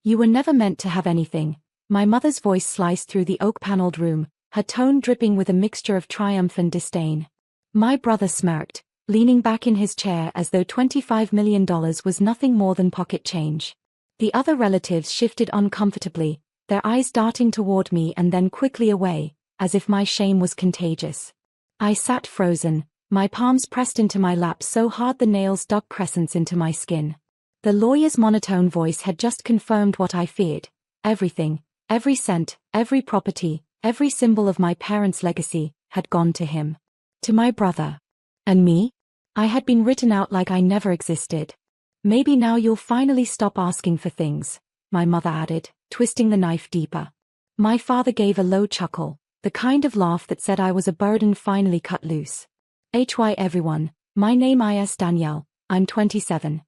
You were never meant to have anything. My mother's voice sliced through the oak-paneled room, her tone dripping with a mixture of triumph and disdain. My brother smirked, leaning back in his chair as though $25 million was nothing more than pocket change. The other relatives shifted uncomfortably, their eyes darting toward me and then quickly away, as if my shame was contagious. I sat frozen, my palms pressed into my lap so hard the nails dug crescents into my skin. The lawyer's monotone voice had just confirmed what I feared. Everything, every cent, every property, every symbol of my parents' legacy, had gone to him. To my brother. And me? I had been written out like I never existed. Maybe now you'll finally stop asking for things, my mother added, twisting the knife deeper. My father gave a low chuckle, the kind of laugh that said I was a burden finally cut loose. Hi everyone, my name is Danielle, I'm 27.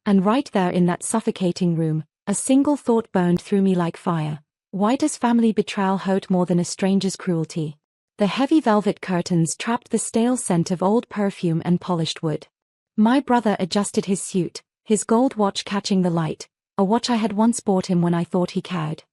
And right there in that suffocating room, a single thought burned through me like fire. Why does family betrayal hurt more than a stranger's cruelty? The heavy velvet curtains trapped the stale scent of old perfume and polished wood. My brother adjusted his suit, his gold watch catching the light, a watch I had once bought him when I thought he cared.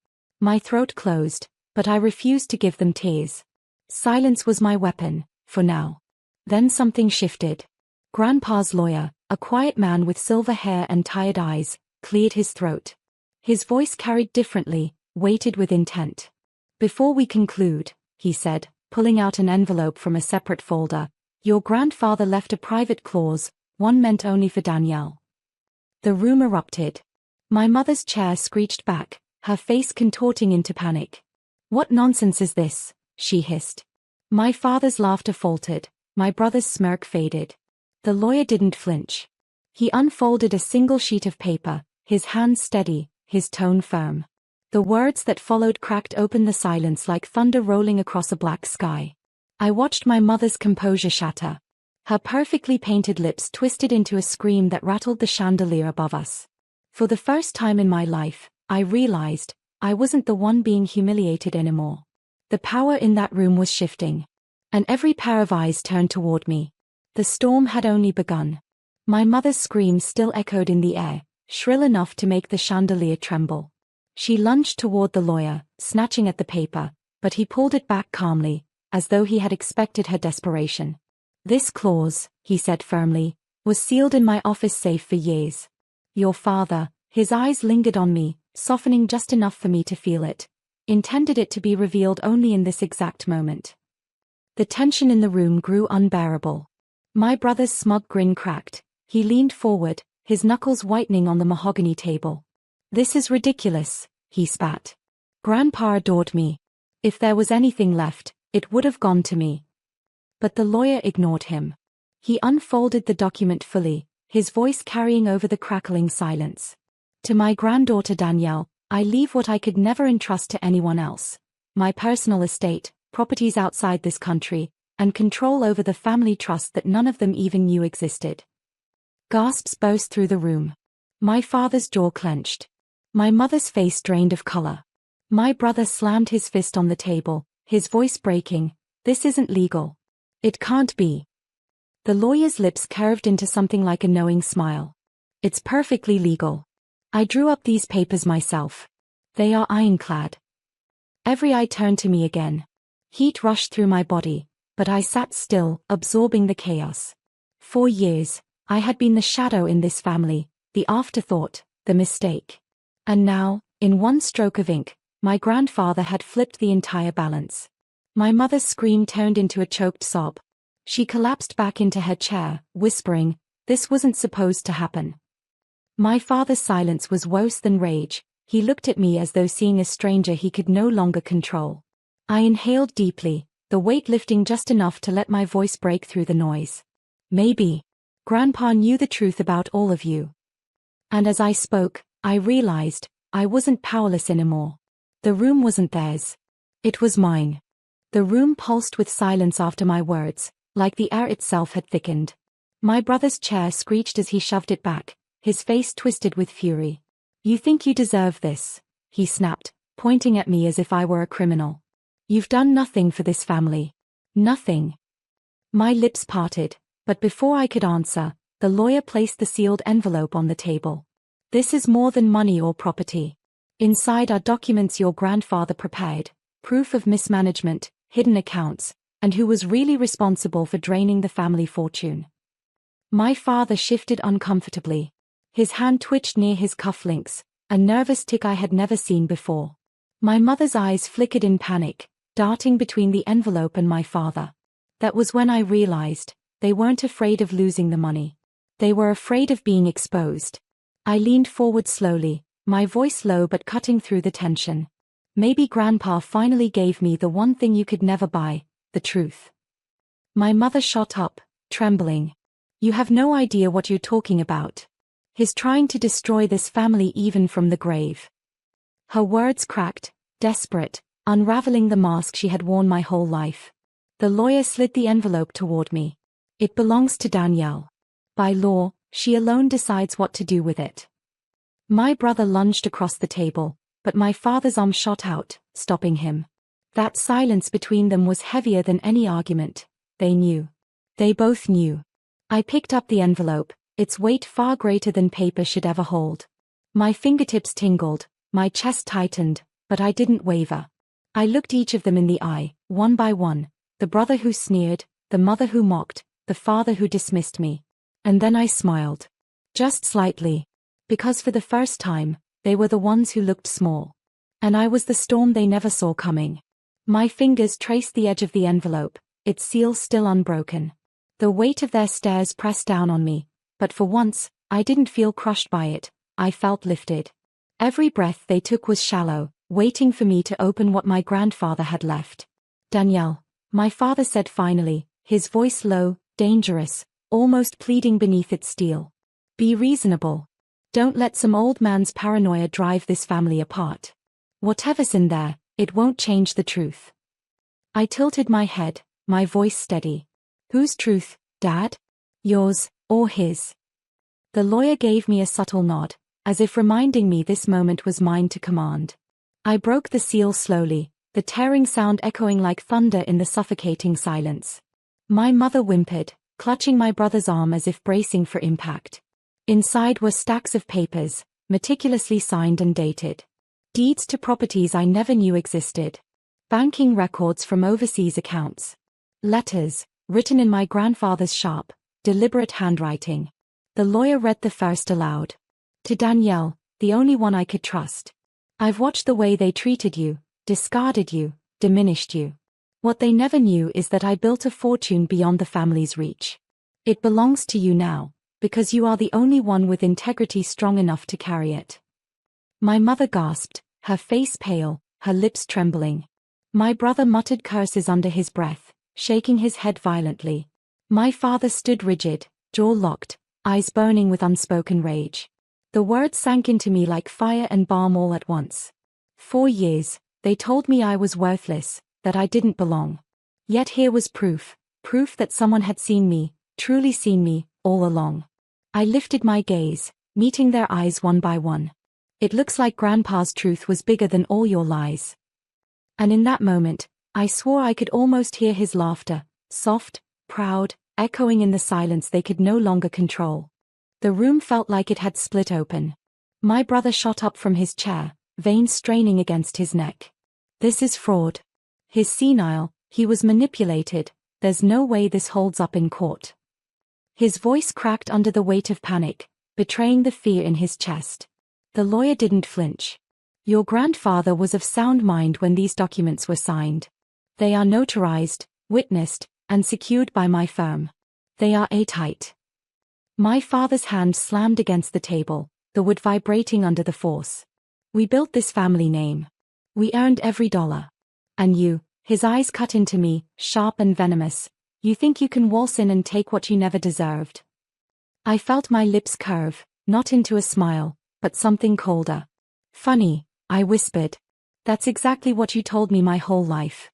My throat closed, but I refused to give them tears. Silence was my weapon, for now. Then something shifted. Grandpa's lawyer, a quiet man with silver hair and tired eyes, cleared his throat. His voice carried differently, weighted with intent. Before we conclude, he said, pulling out an envelope from a separate folder, your grandfather left a private clause, one meant only for Danielle. The room erupted. My mother's chair screeched back, her face contorting into panic. What nonsense is this? She hissed. My father's laughter faltered, my brother's smirk faded. The lawyer didn't flinch. He unfolded a single sheet of paper, his hands steady, his tone firm. The words that followed cracked open the silence like thunder rolling across a black sky. I watched my mother's composure shatter. Her perfectly painted lips twisted into a scream that rattled the chandelier above us. For the first time in my life, I realized I wasn't the one being humiliated anymore. The power in that room was shifting. And every pair of eyes turned toward me. The storm had only begun. My mother's scream still echoed in the air, shrill enough to make the chandelier tremble. She lunged toward the lawyer, snatching at the paper, but he pulled it back calmly, as though he had expected her desperation. This clause, he said firmly, was sealed in my office safe for years. Your father, his eyes lingered on me, softening just enough for me to feel it, intended it to be revealed only in this exact moment. The tension in the room grew unbearable. My brother's smug grin cracked. He leaned forward, his knuckles whitening on the mahogany table. This is ridiculous, he spat. Grandpa adored me. If there was anything left, it would have gone to me. But the lawyer ignored him. He unfolded the document fully, his voice carrying over the crackling silence. To my granddaughter Danielle, I leave what I could never entrust to anyone else. My personal estate, properties outside this country, and control over the family trust that none of them even knew existed. Gasps burst through the room. My father's jaw clenched. My mother's face drained of color. My brother slammed his fist on the table, his voice breaking. This isn't legal. It can't be. The lawyer's lips curved into something like a knowing smile. It's perfectly legal. I drew up these papers myself. They are ironclad. Every eye turned to me again. Heat rushed through my body, but I sat still, absorbing the chaos. For years, I had been the shadow in this family, the afterthought, the mistake. And now, in one stroke of ink, my grandfather had flipped the entire balance. My mother's scream turned into a choked sob. She collapsed back into her chair, whispering, "This wasn't supposed to happen." My father's silence was worse than rage. He looked at me as though seeing a stranger he could no longer control. I inhaled deeply, the weight lifting just enough to let my voice break through the noise. Maybe Grandpa knew the truth about all of you. And as I spoke, I realized I wasn't powerless anymore. The room wasn't theirs. It was mine. The room pulsed with silence after my words, like the air itself had thickened. My brother's chair screeched as he shoved it back, his face twisted with fury. "You think you deserve this," he snapped, pointing at me as if I were a criminal. "You've done nothing for this family. Nothing." My lips parted, but before I could answer, the lawyer placed the sealed envelope on the table. "This is more than money or property. Inside are documents your grandfather prepared, proof of mismanagement, hidden accounts, and who was really responsible for draining the family fortune. My father shifted uncomfortably. His hand twitched near his cufflinks, a nervous tick I had never seen before. My mother's eyes flickered in panic, darting between the envelope and my father. That was when I realized, they weren't afraid of losing the money. They were afraid of being exposed. I leaned forward slowly, my voice low but cutting through the tension. Maybe Grandpa finally gave me the one thing you could never buy, the truth. My mother shot up, trembling. You have no idea what you're talking about. He's trying to destroy this family even from the grave. Her words cracked, desperate, unraveling the mask she had worn my whole life. The lawyer slid the envelope toward me. It belongs to Danielle. By law, she alone decides what to do with it. My brother lunged across the table, but my father's arm shot out, stopping him. That silence between them was heavier than any argument. They knew. They both knew. I picked up the envelope, its weight far greater than paper should ever hold. My fingertips tingled, my chest tightened, but I didn't waver. I looked each of them in the eye, one by one, the brother who sneered, the mother who mocked, the father who dismissed me. And then I smiled. Just slightly. Because for the first time, they were the ones who looked small. And I was the storm they never saw coming. My fingers traced the edge of the envelope, its seal still unbroken. The weight of their stares pressed down on me, but for once, I didn't feel crushed by it, I felt lifted. Every breath they took was shallow, waiting for me to open what my grandfather had left. Danielle, my father said finally, his voice low, dangerous, almost pleading beneath its steel. Be reasonable. Don't let some old man's paranoia drive this family apart. Whatever's in there, it won't change the truth. I tilted my head, my voice steady. Whose truth, Dad? Yours, or his? The lawyer gave me a subtle nod, as if reminding me this moment was mine to command. I broke the seal slowly, the tearing sound echoing like thunder in the suffocating silence. My mother whimpered, clutching my brother's arm as if bracing for impact. Inside were stacks of papers, meticulously signed and dated. Deeds to properties I never knew existed. Banking records from overseas accounts. Letters, written in my grandfather's sharp, deliberate handwriting. The lawyer read the first aloud. To Danielle, the only one I could trust. I've watched the way they treated you, discarded you, diminished you. What they never knew is that I built a fortune beyond the family's reach. It belongs to you now, because you are the only one with integrity strong enough to carry it. My mother gasped, her face pale, her lips trembling. My brother muttered curses under his breath, shaking his head violently. My father stood rigid, jaw locked, eyes burning with unspoken rage. The words sank into me like fire and balm all at once. 4 years, they told me I was worthless, that I didn't belong. Yet here was proof that someone had seen me, truly seen me, all along. I lifted my gaze, meeting their eyes one by one. It looks like Grandpa's truth was bigger than all your lies. And in that moment, I swore I could almost hear his laughter, soft, proud, echoing in the silence they could no longer control. The room felt like it had split open. My brother shot up from his chair, veins straining against his neck. This is fraud. He's senile, he was manipulated, there's no way this holds up in court. His voice cracked under the weight of panic, betraying the fear in his chest. The lawyer didn't flinch. Your grandfather was of sound mind when these documents were signed. They are notarized, witnessed, and secured by my firm. They are airtight. My father's hand slammed against the table, the wood vibrating under the force. We built this family name. We earned every dollar. And you, his eyes cut into me, sharp and venomous, you think you can waltz in and take what you never deserved? I felt my lips curve, not into a smile, but something colder. Funny, I whispered. That's exactly what you told me my whole life.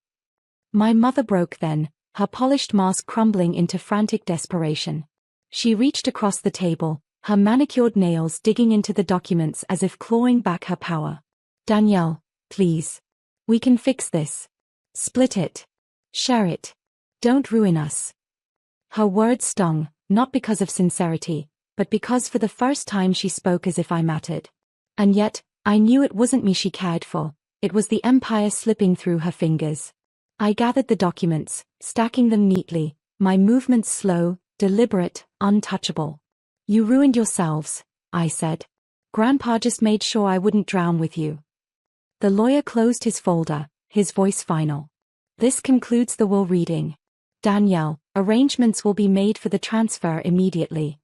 My mother broke then, her polished mask crumbling into frantic desperation. She reached across the table, her manicured nails digging into the documents as if clawing back her power. Danielle, please. We can fix this. Split it. Share it. Don't ruin us. Her words stung, not because of sincerity, but because for the first time she spoke as if I mattered. And yet, I knew it wasn't me she cared for, it was the empire slipping through her fingers. I gathered the documents, stacking them neatly, my movements slow, deliberate, untouchable. You ruined yourselves, I said. Grandpa just made sure I wouldn't drown with you. The lawyer closed his folder, his voice final. This concludes the will reading. Danielle, arrangements will be made for the transfer immediately.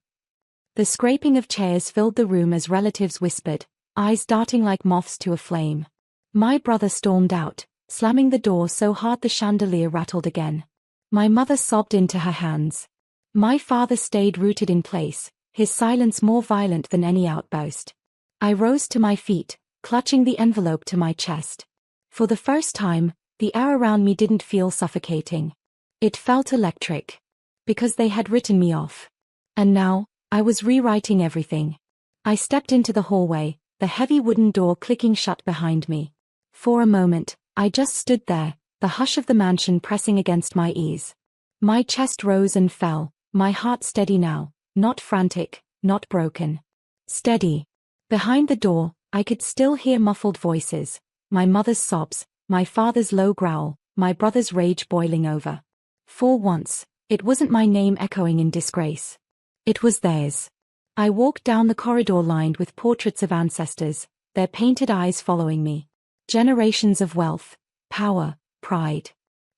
The scraping of chairs filled the room as relatives whispered, eyes darting like moths to a flame. My brother stormed out, slamming the door so hard the chandelier rattled again. My mother sobbed into her hands. My father stayed rooted in place, his silence more violent than any outburst. I rose to my feet, clutching the envelope to my chest. For the first time, the air around me didn't feel suffocating. It felt electric. Because they had written me off. And now, I was rewriting everything. I stepped into the hallway, the heavy wooden door clicking shut behind me. For a moment, I just stood there, the hush of the mansion pressing against my ears. My chest rose and fell, my heart steady now, not frantic, not broken. Steady. Behind the door, I could still hear muffled voices, my mother's sobs, my father's low growl, my brother's rage boiling over. For once, it wasn't my name echoing in disgrace. It was theirs. I walked down the corridor lined with portraits of ancestors, their painted eyes following me. Generations of wealth, power, pride.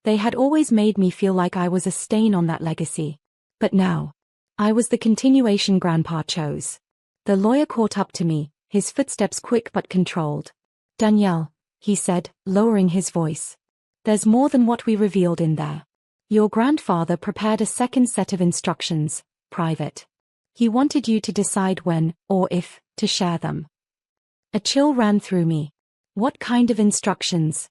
They had always made me feel like I was a stain on that legacy. But now, I was the continuation Grandpa chose. The lawyer caught up to me, his footsteps quick but controlled. Danielle, he said, lowering his voice. There's more than what we revealed in there. Your grandfather prepared a second set of instructions, private. He wanted you to decide when, or if, to share them. A chill ran through me. What kind of instructions?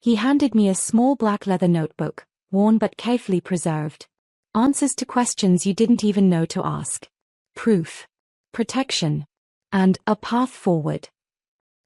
He handed me a small black leather notebook, worn but carefully preserved. Answers to questions you didn't even know to ask. Proof. Protection. And a path forward.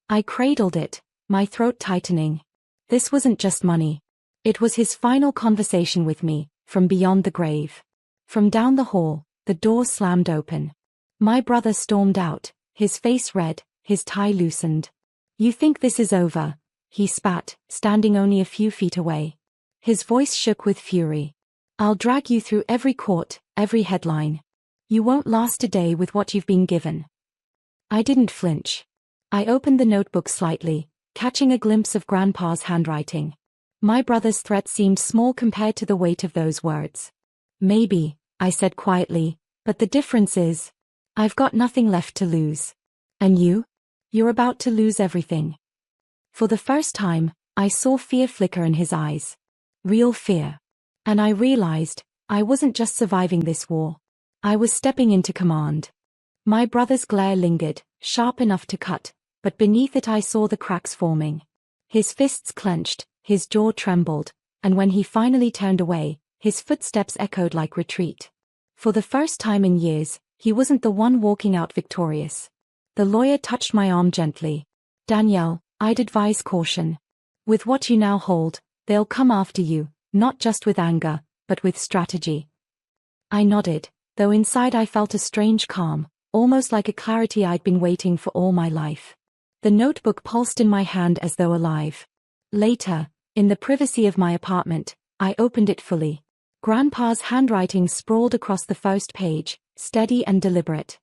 I cradled it, my throat tightening. This wasn't just money. It was his final conversation with me, from beyond the grave. From down the hall, the door slammed open. My brother stormed out, his face red, his tie loosened. You think this is over? He spat, standing only a few feet away. His voice shook with fury. I'll drag you through every court, every headline. You won't last a day with what you've been given. I didn't flinch. I opened the notebook slightly, catching a glimpse of Grandpa's handwriting. My brother's threat seemed small compared to the weight of those words. Maybe, I said quietly, but the difference is, I've got nothing left to lose. And you? You're about to lose everything. For the first time, I saw fear flicker in his eyes. Real fear. And I realized, I wasn't just surviving this war. I was stepping into command. My brother's glare lingered, sharp enough to cut, but beneath it I saw the cracks forming. His fists clenched, his jaw trembled, and when he finally turned away, his footsteps echoed like retreat. For the first time in years, he wasn't the one walking out victorious. The lawyer touched my arm gently. Danielle, I'd advise caution. With what you now hold, they'll come after you, not just with anger, but with strategy. I nodded, though inside I felt a strange calm, almost like a clarity I'd been waiting for all my life. The notebook pulsed in my hand as though alive. Later, in the privacy of my apartment, I opened it fully. Grandpa's handwriting sprawled across the first page, steady and deliberate.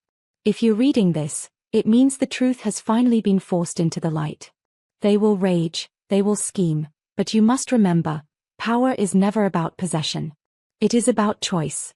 If you're reading this, it means the truth has finally been forced into the light. They will rage, they will scheme, but you must remember, power is never about possession. It is about choice.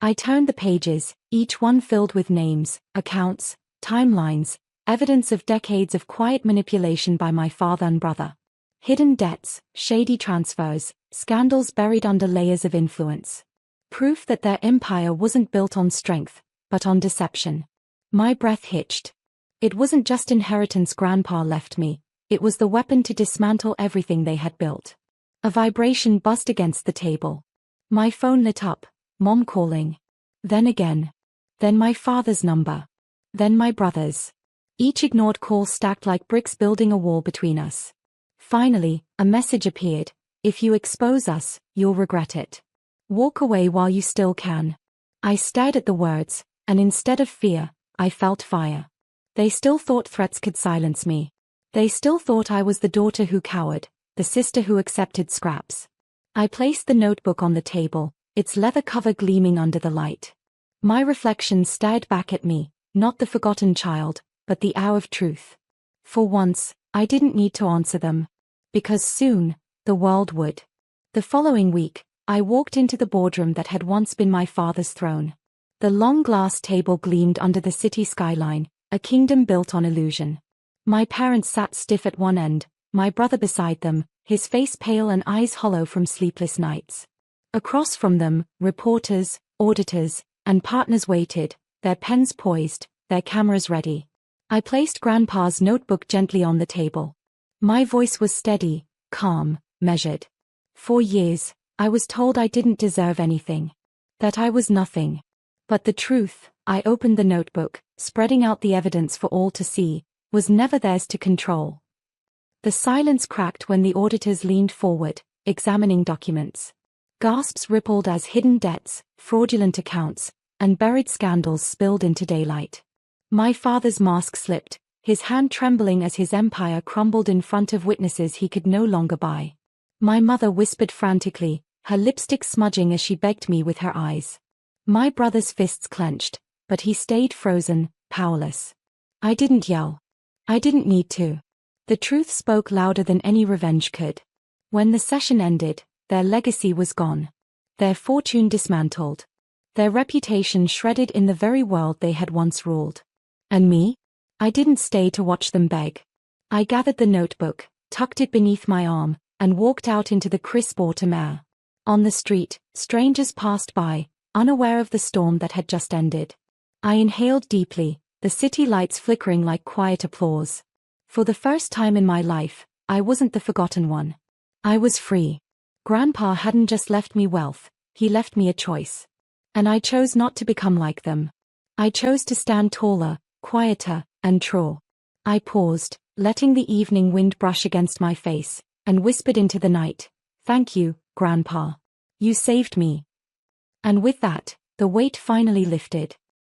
I turned the pages, each one filled with names, accounts, timelines, evidence of decades of quiet manipulation by my father and brother. Hidden debts, shady transfers, scandals buried under layers of influence. Proof that their empire wasn't built on strength, but on deception. My breath hitched. It wasn't just inheritance Grandpa left me, it was the weapon to dismantle everything they had built. A vibration buzzed against the table. My phone lit up, Mom calling. Then again. Then my father's number. Then my brother's. Each ignored call stacked like bricks building a wall between us. Finally, a message appeared. If you expose us, you'll regret it. Walk away while you still can. I stared at the words, and instead of fear, I felt fire. They still thought threats could silence me. They still thought I was the daughter who cowered, the sister who accepted scraps. I placed the notebook on the table, its leather cover gleaming under the light. My reflection stared back at me, not the forgotten child, but the hour of truth. For once, I didn't need to answer them. Because soon, the world would. The following week, I walked into the boardroom that had once been my father's throne. The long glass table gleamed under the city skyline, a kingdom built on illusion. My parents sat stiff at one end, my brother beside them, his face pale and eyes hollow from sleepless nights. Across from them, reporters, auditors, and partners waited, their pens poised, their cameras ready. I placed Grandpa's notebook gently on the table. My voice was steady, calm, measured. For years, I was told I didn't deserve anything. That I was nothing. But the truth, I opened the notebook, spreading out the evidence for all to see, was never theirs to control. The silence cracked when the auditors leaned forward, examining documents. Gasps rippled as hidden debts, fraudulent accounts, and buried scandals spilled into daylight. My father's mask slipped, his hand trembling as his empire crumbled in front of witnesses he could no longer buy. My mother whispered frantically, her lipstick smudging as she begged me with her eyes. My brother's fists clenched, but he stayed frozen, powerless. I didn't yell. I didn't need to. The truth spoke louder than any revenge could. When the session ended, their legacy was gone. Their fortune dismantled. Their reputation shredded in the very world they had once ruled. And me? I didn't stay to watch them beg. I gathered the notebook, tucked it beneath my arm, and walked out into the crisp autumn air. On the street, strangers passed by, unaware of the storm that had just ended. I inhaled deeply, the city lights flickering like quiet applause. For the first time in my life, I wasn't the forgotten one. I was free. Grandpa hadn't just left me wealth, he left me a choice. And I chose not to become like them. I chose to stand taller, quieter, and true. I paused, letting the evening wind brush against my face, and whispered into the night, "Thank you, Grandpa. You saved me." And with that, the weight finally lifted.